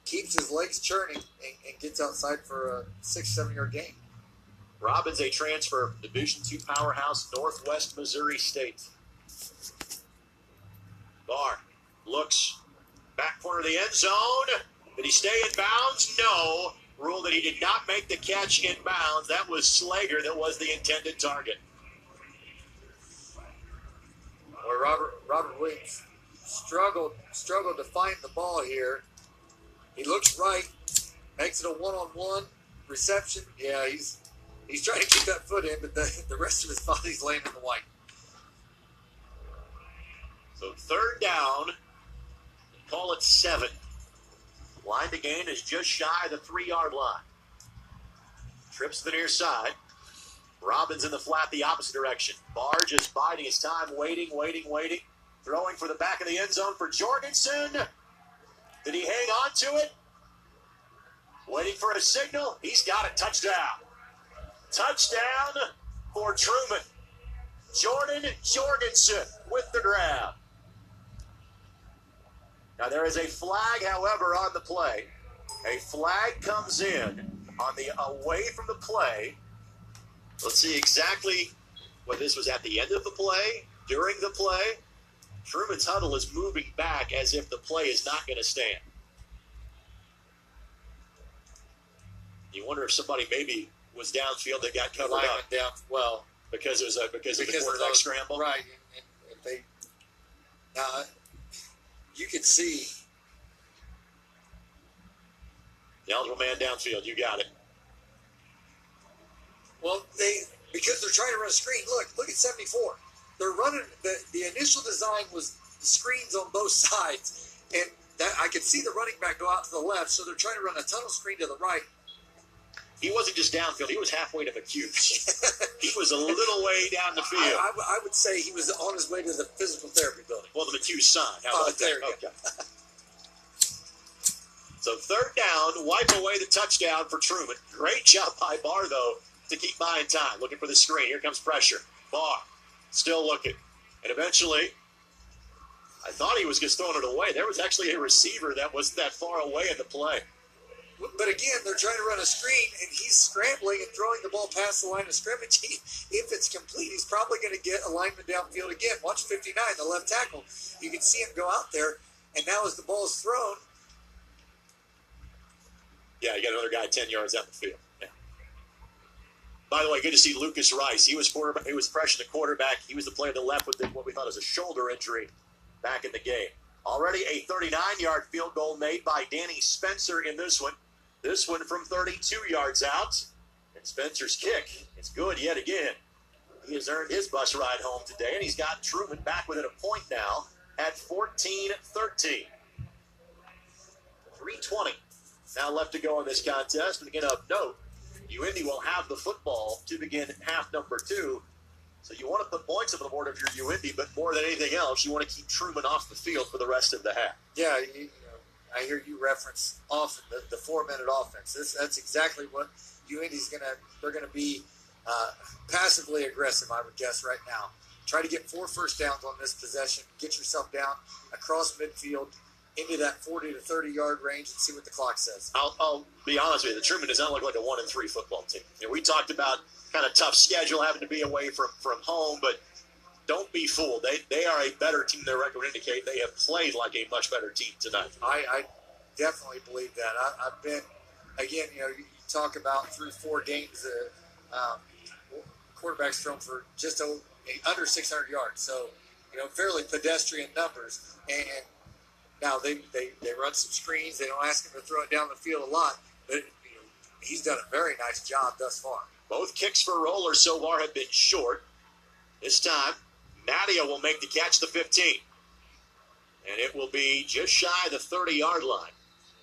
keeps his legs churning and gets outside for a 6-7 yard gain. Robbins, a transfer from Division II powerhouse Northwest Missouri State. Barr looks back corner of the end zone. Did he stay in bounds? No. Ruled that he did not make the catch in bounds. That was Slager that was the intended target. Boy, Robert Williams struggled to find the ball here. He looks right, makes it a one-on-one reception. Yeah, he's trying to keep that foot in, but the rest of his body's laying in the white. So third down, call it 7. Line to gain is just shy of the 3-yard line. Trips to the near side. Robbins in the flat the opposite direction. Barr just biding his time, waiting. Throwing for the back of the end zone for Jorgensen. Did he hang on to it? Waiting for a signal. He's got it. Touchdown. Touchdown for Truman. Jordan Jorgensen with the grab. Now there is a flag, however, on the play. A flag comes in on the away from the play. Let's see exactly whether this was at the end of the play, during the play. Truman's huddle is moving back as if the play is not going to stand. You wonder if somebody maybe was downfield that got covered up. Down, well, because of the quarterback scramble. Right. And they now you can see the eligible man downfield. You got it. Well, because they're trying to run a screen. Look at 74. They're running the initial design was the screens on both sides, and that I could see the running back go out to the left. So they're trying to run a tunnel screen to the right. He wasn't just downfield. He was halfway to McHughes. He was a little way down the field. I would say he was on his way to the physical therapy building. Well, the McHughes sign. How about there that? Okay. So third down, wipe away the touchdown for Truman. Great job by Barr, though, to keep buying time. Looking for the screen. Here comes pressure. Barr still looking. And eventually, I thought he was just throwing it away. There was actually a receiver that was that far away in the play. But again, they're trying to run a screen, and he's scrambling and throwing the ball past the line of scrimmage. If it's complete, he's probably going to get alignment downfield again. Watch 59, the left tackle. You can see him go out there, and now as the ball is thrown. Yeah, you got another guy 10 yards out the field. Yeah. By the way, good to see Lucas Rice. He was fresh in the quarterback. He was the player that left with what we thought was a shoulder injury back in the game. Already a 39-yard field goal made by Danny Spencer in this one. This one from 32 yards out. And Spencer's kick is good yet again. He has earned his bus ride home today, and he's got Truman back within a point now at 14-13. 3:20 now left to go in this contest. And again, of note, UIndy will have the football to begin half number 2. So you want to put points up on the board if you're UIndy, but more than anything else, you want to keep Truman off the field for the rest of the half. Yeah, I hear you reference often the 4-minute offense. That's exactly what UIndy's they're going to be passively aggressive, I would guess, right now. Try to get 4 first downs on this possession, get yourself down across midfield into that 40 to 30-yard range and see what the clock says. I'll be honest with you. The Truman does not look like a 1-3 football team. We talked about kind of tough schedule, having to be away from home, but don't be fooled. They are a better team than their record would indicate. They have played like a much better team tonight. I definitely believe that. I've been, again, you talk about through 4 games, quarterbacks thrown for just under 600 yards. So, fairly pedestrian numbers. And now they run some screens. They don't ask him to throw it down the field a lot, but he's done a very nice job thus far. Both kicks for Roller so far have been short. This time, Nadia will make the catch the 15. And it will be just shy of the 30-yard line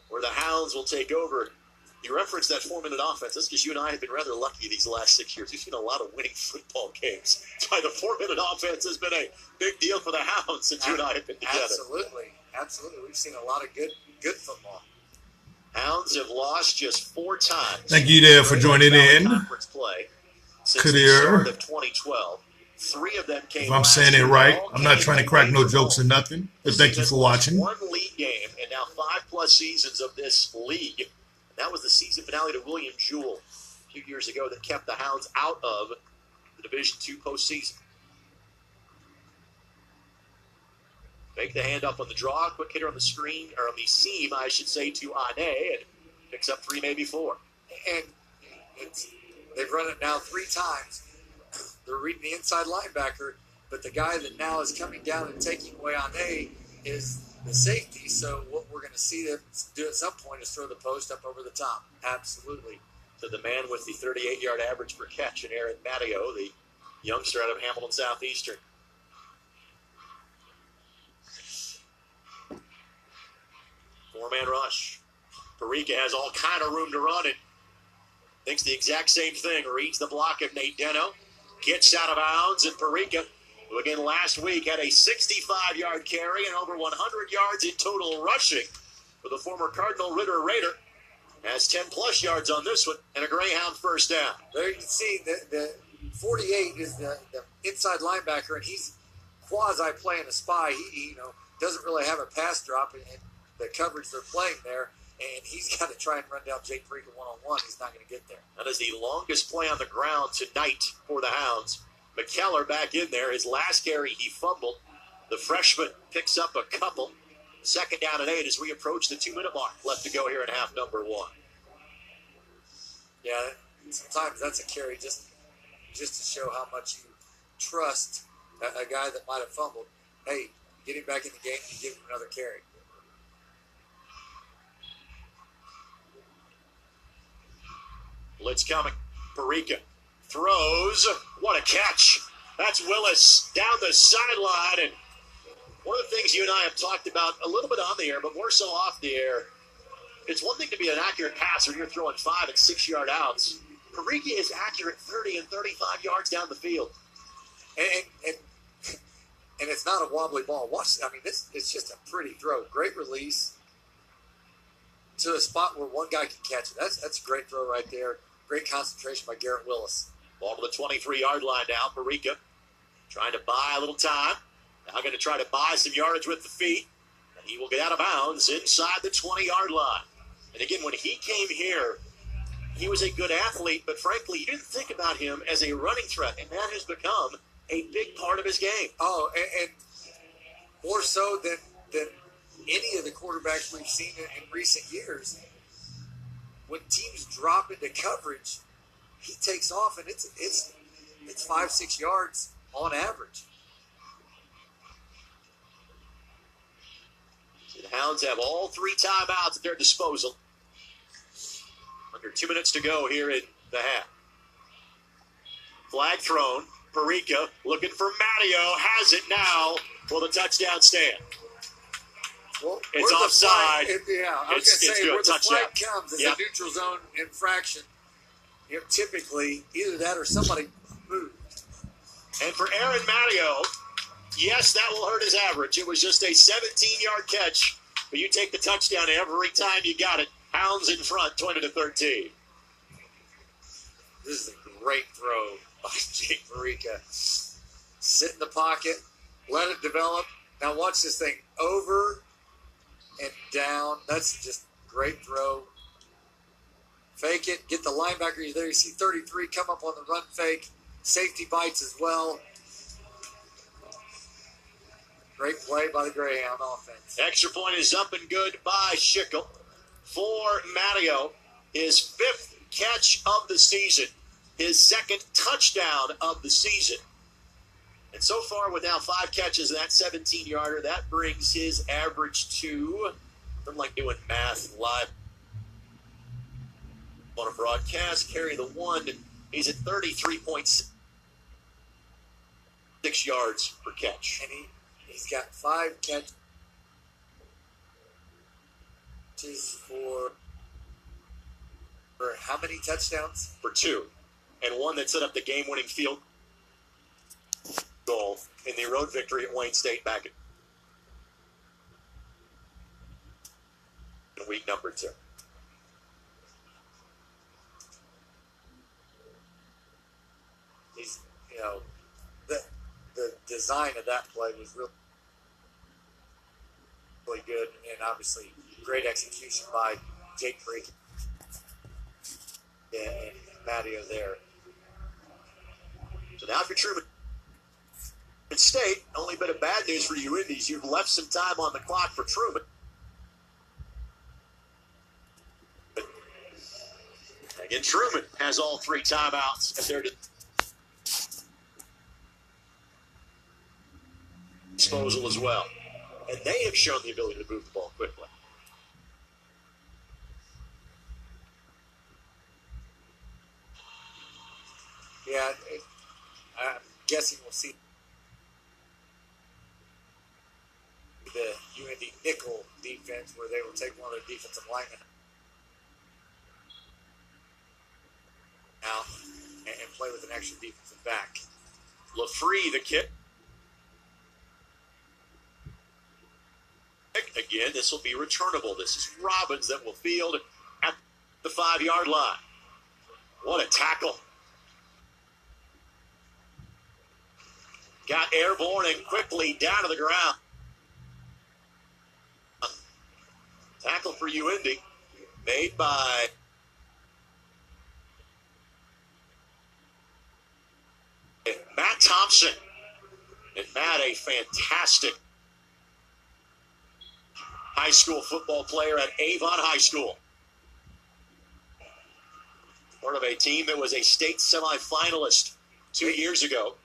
where the Hounds will take over. You referenced that 4-minute offense. That's because you and I have been rather lucky these last 6 years. We've seen a lot of winning football games. That's why the 4-minute offense has been a big deal for the Hounds since you and I have been together. Absolutely. We've seen a lot of good football. Hounds have lost just 4 times. Thank you there for joining in. Conference play since the Clear. start of 2012. 3 of them came. If I'm last saying it year. right, All I'm not came trying to in crack no major jokes or moments. nothing. But thank you for Lost watching. 1 league game and now 5+ seasons of this league. And that was the season finale to William Jewell a few years ago that kept the Hounds out of the Division II postseason. Make the handoff on the draw. Quick hitter on the screen, or on the seam, I should say, to Ane, and picks up 3, maybe 4. And they've run it now 3 times. They're reading the inside linebacker, but the guy that now is coming down and taking away Ane is the safety. So what we're going to see them do at some point is throw the post up over the top. Absolutely. To the man with the 38-yard average per catch, and Aaron Matteo, the youngster out of Hamilton Southeastern. Four-man rush. Parika has all kind of room to run it. Thinks the exact same thing. Reads the block of Nate Deno. Gets out of bounds, and Parika, who again last week had a 65-yard carry and over 100 yards in total rushing for the former Cardinal Raider, has 10+ yards on this one and a Greyhound first down. There you can see the 48 is the inside linebacker, and he's quasi playing a spy. He doesn't really have a pass drop in the coverage they're playing there, and he's got to try and run down Jake Parika one-on-one. He's not going to get there. That is the longest play on the ground tonight for the Hounds. McKellar back in there. His last carry, he fumbled. The freshman picks up a couple. 2nd down and 8 as we approach the 2-minute mark. Left to go here in half number 1. Yeah, sometimes that's a carry just to show how much you trust a guy that might have fumbled. Hey, get him back in the game and give him another carry. Blitz coming. Parika throws. What a catch. That's Willis down the sideline. And one of the things you and I have talked about a little bit on the air, but more so off the air, it's one thing to be an accurate passer. You're throwing 5 and 6-yard outs. Parika is accurate 30 and 35 yards down the field. And it's not a wobbly ball. Watch, it's just a pretty throw. Great release to a spot where one guy can catch it. That's a great throw right there. Great concentration by Garrett Willis. Ball to the 23-yard line now. Parika trying to buy a little time. Now going to try to buy some yardage with the feet. And he will get out of bounds inside the 20-yard line. And again, when he came here, he was a good athlete, but frankly, you didn't think about him as a running threat, and that has become a big part of his game. Oh, and more so than any of the quarterbacks we've seen in recent years. When teams drop into coverage, he takes off, and it's 5-6 yards on average. The Hounds have all 3 timeouts at their disposal. Under 2 minutes to go here in the half. Flag thrown. Parika looking for Matteo. Has it now for the touchdown stand. Well, it's offside. I was going to say, where the flag comes is a neutral zone infraction. Typically, either that or somebody moved. And for Aaron Matteo, yes, that will hurt his average. It was just a 17-yard catch, but you take the touchdown every time you got it. Hounds in front, 20-13. This is a great throw by Jake Parika. Sit in the pocket, let it develop. Now watch this thing over and down. That's just great throw. Fake it, get the linebacker there. You see 33 come up on the run fake. Safety bites as well. Great play by the Greyhound offense. Extra point is up and good by Schickel. For Matteo, his 5th catch of the season, his 2nd touchdown of the season. And so far, with now 5 catches and that 17-yarder, that brings his average to, I'm like doing math live on a broadcast, carry the 1. He's at 33.6 yards per catch. And he's got 5 catches for how many touchdowns? For 2. And 1 that set up the game-winning field goal in the road victory at Wayne State back in week number 2. He's, design of that play was really, really good, and obviously great execution by Jake Freak and Matteo there. So now if you're Truman State, only bit of bad news for you Indies. You've left some time on the clock for Truman. Again, Truman has all 3 timeouts at their disposal as well. And they have shown the ability to move the ball quickly. Yeah, I'm guessing we'll see the UND nickel defense where they will take one of their defensive linemen out and play with an extra defensive back. LaFree, the kick. Again, this will be returnable. This is Robbins that will field at the 5-yard line. What a tackle. Got airborne and quickly down to the ground. Tackle for UND made by Matt Thompson. And Matt, a fantastic high school football player at Avon High School. Part of a team that was a state semifinalist 2 years ago.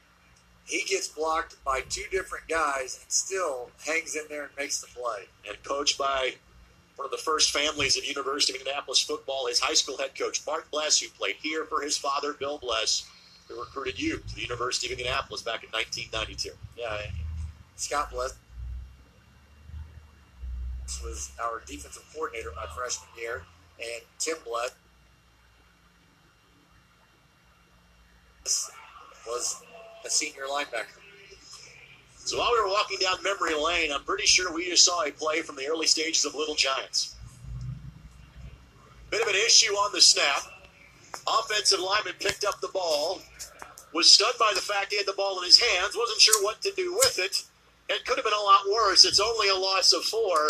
He gets blocked by 2 different guys and still hangs in there and makes the play. And coached by one of the first families of University of Indianapolis football, his high school head coach, Mark Bless, who played here for his father, Bill Bless, who recruited you to the University of Indianapolis back in 1992. Yeah, Scott Bless was our defensive coordinator my freshman year, and Tim Bless was a senior linebacker. So while we were walking down memory lane, I'm pretty sure we just saw a play from the early stages of Little Giants. Bit of an issue on the snap. Offensive lineman picked up the ball, was stunned by the fact he had the ball in his hands, wasn't sure what to do with it, and could have been a lot worse. It's only a loss of 4.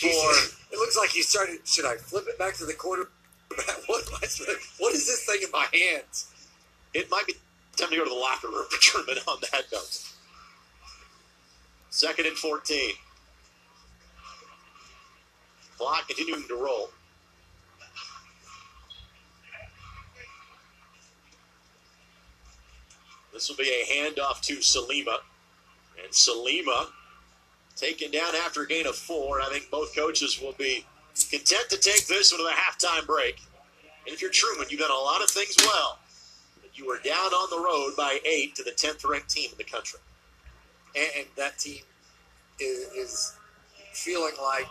It looks like he started, should I flip it back to the quarterback? What is this thing in my hands? It might be time to go to the locker room for Truman on that note. 2nd and 14. Clock continuing to roll. This will be a handoff to Salima. And Salima taken down after a gain of 4. And I think both coaches will be content to take this one to the halftime break. And if you're Truman, you've done a lot of things well. But you were down on the road by 8 to the 10th ranked team in the country. And that team is feeling like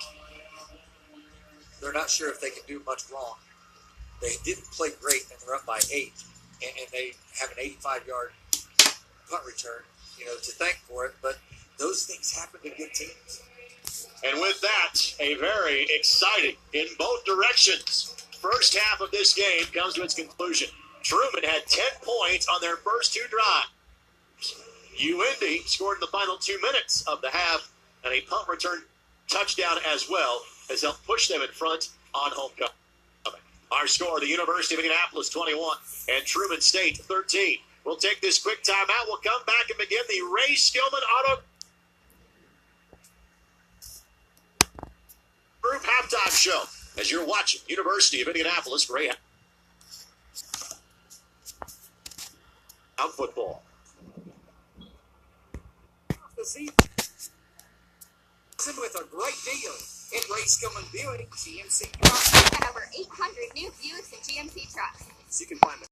they're not sure if they can do much wrong. They didn't play great, and they're up by 8. And they have an 85-yard punt return, to thank for it. But those things happen to good teams. And with that, a very exciting, in both directions, first half of this game comes to its conclusion. Truman had 10 points on their first 2 drives. UND scored in the final 2 minutes of the half, and a punt return touchdown as well has helped push them in front on homecoming. Our score, the University of Indianapolis 21 and Truman State 13. We'll take this quick timeout. We'll come back and begin the Ray Skillman Auto Group halftime show as you're watching University of Indianapolis Greyhound football. The season with a great deal in Ray Skillman Buick GMC trucks. And over 800 new Buicks and GMC trucks. So you can find the